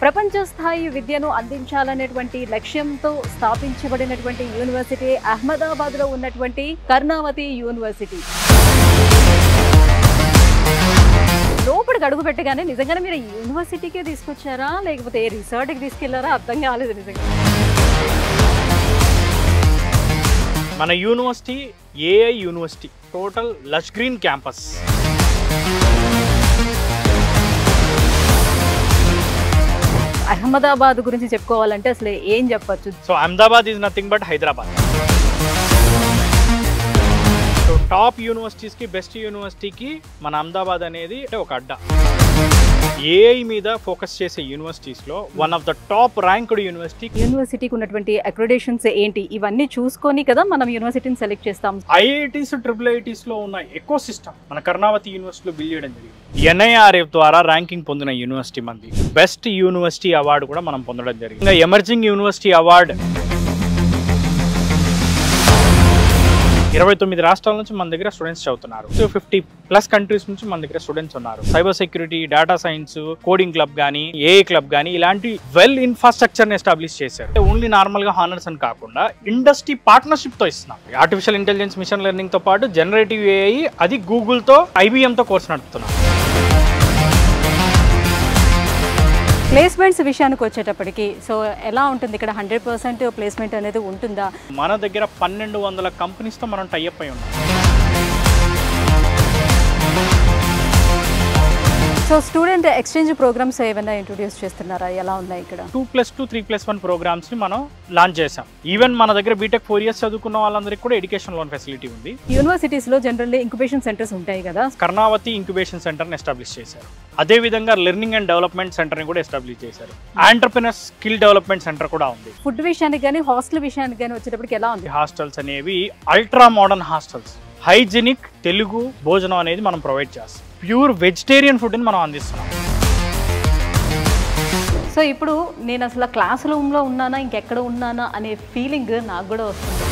ప్రపంచ స్థాయి విద్యను అందించాలనేటువంటి లక్ష్యంతో స్థాపించబడినటువంటి యూనివర్సిటీ అహ్మదాబాద్లో ఉన్నటువంటి కర్ణావతి యూనివర్సిటీ. లోపలికి అడుగు పెట్టగానే నిజంగానే మీరు యూనివర్సిటీకే తీసుకొచ్చారా లేకపోతే ఏ రిసార్ట్కి తీసుకెళ్లారా అర్థం కాలేదు నిజంగా. మన university AI university, total lush green campus. Ahmedabad గురించి చెప్పుకోవాలంటే అసలు ఏం చెప్పచ్చు? So Ahmedabad is nothing but Hyderabad. So top యూనివర్సిటీస్కి, బెస్ట్ యూనివర్సిటీకి మన అహ్మదాబాద్ అనేది ఒక అడ్డా. ఏఐ మీద ఫోకస్ చేసే యూనివర్సిటీస్లో one of the top ranked university. యూనివర్సిటీకి ఉన్నటువంటి అక్రిడేషన్స్ ఏంటి, ఇవన్నీ చూసుకొని కదా మనం యూనివర్సిటీని సెలెక్ట్ చేస్తాం. ఐఐటీస్, ట్రిపుల్ ఐఐటీస్లో ఉన్న ఎకో సిస్టమ్ మన కర్ణావతి యూనివర్సిటీలో బిల్డ్ చేయడం జరిగింది. ఎన్ఐఆర్ఎఫ్ ద్వారా ర్యాంకింగ్ పొందిన యూనివర్సిటీ మంది. బెస్ట్ యూనివర్సిటీ అవార్డు కూడా మనం పొందడం జరిగింది. ఇంకా ఎమర్జింగ్ యూనివర్సిటీ అవార్డు 29 రాష్ట్రాల నుంచి మన దగ్గర స్టూడెంట్స్ చదువుతున్నారు. 50+ కంట్రీస్ నుంచి మన దగ్గర స్టూడెంట్స్ ఉన్నారు. Cyber security, data science, coding club కానీ, ఏఐ క్లబ్ కానీ ఇలాంటి వెల్ ఇన్ఫ్రాస్ట్రక్చర్ ని ఎస్టాబ్లిష్ చేశారు. ఓన్లీ నార్మల్ గా హానర్స్ అని కాకుండా ఇండస్ట్రీ పార్ట్నర్షిప్ తో ఇస్తున్నాం. ఆర్టిఫిషియల్ ఇంటెలిజెన్స్, మిషన్ లెర్నింగ్ తో పాటు జనరేటివ్ ఏఐ, అది గూగుల్ తో, IBM తో కోర్స్ నడుపుతున్నాం. ప్లేస్మెంట్స్ విషయానికి వచ్చేటప్పటికి సో ఎలా ఉంటుంది ఇక్కడ? 100% ప్లేస్మెంట్ అనేది ఉంటుందా? మన దగ్గర 1200 కంపెనీస్తో మనం టైఅప్ అయి ఉన్నాం. సో స్టూడెంట్ ఎక్స్చేంజ్ ప్రోగ్రామ్స్ ఏమైనా ఇంట్రొడ్యూస్ చేస్తున్నారా? ఎలా ఉన్నాయి ఇక్కడ? 2+2, 3+1 ప్రోగ్రామ్స్ ని మనం లాంచ్ చేసాం. ఈవెన్ మన దగ్గర బీటెక్ 4 years చదువుకున్న వాళ్ళందరికీ కూడా ఎడ్యుకేషన్ లోన్ ఫెసిలిటీ ఉంది. యూనివర్సిటీస్ లో జనరల్లీ ఇంక్యుబేషన్ సెంటర్స్ ఉంటాయి కదా. కర్ణావతి ఇంక్యుబేషన్ సెంటర్ ని ఎస్టాబ్లిష్ చేశారు. అదే విధంగా లెర్నింగ్ అండ్ డెవలప్మెంట్ సెంటర్ ని కూడా ఎస్టాబ్లిష్ చేశారు. ఎంటర్‌ప్రెన్యూర్ స్కిల్ డెవలప్మెంట్ సెంటర్ కూడా ఉంది. ఫుడ్ విషయానికి కానీ, హాస్టల్ విషయానికి కానీ వచ్చేటప్పటికి ఎలా ఉంది? హాస్టల్స్ అనేవి ultra modern hostels. Hygienic Telugu భోజనం అనేది మనం ప్రొవైడ్ చేస్తాం. ప్యూర్ వెజిటేరియన్ ఫుడ్ ని మనం అందిస్తున్నాం. సో ఇప్పుడు నేను అసలు క్లాస్ రూమ్లో ఉన్నానా ఇంకెక్కడ ఉన్నానా అనే ఫీలింగ్ నాకు కూడా వస్తుంది.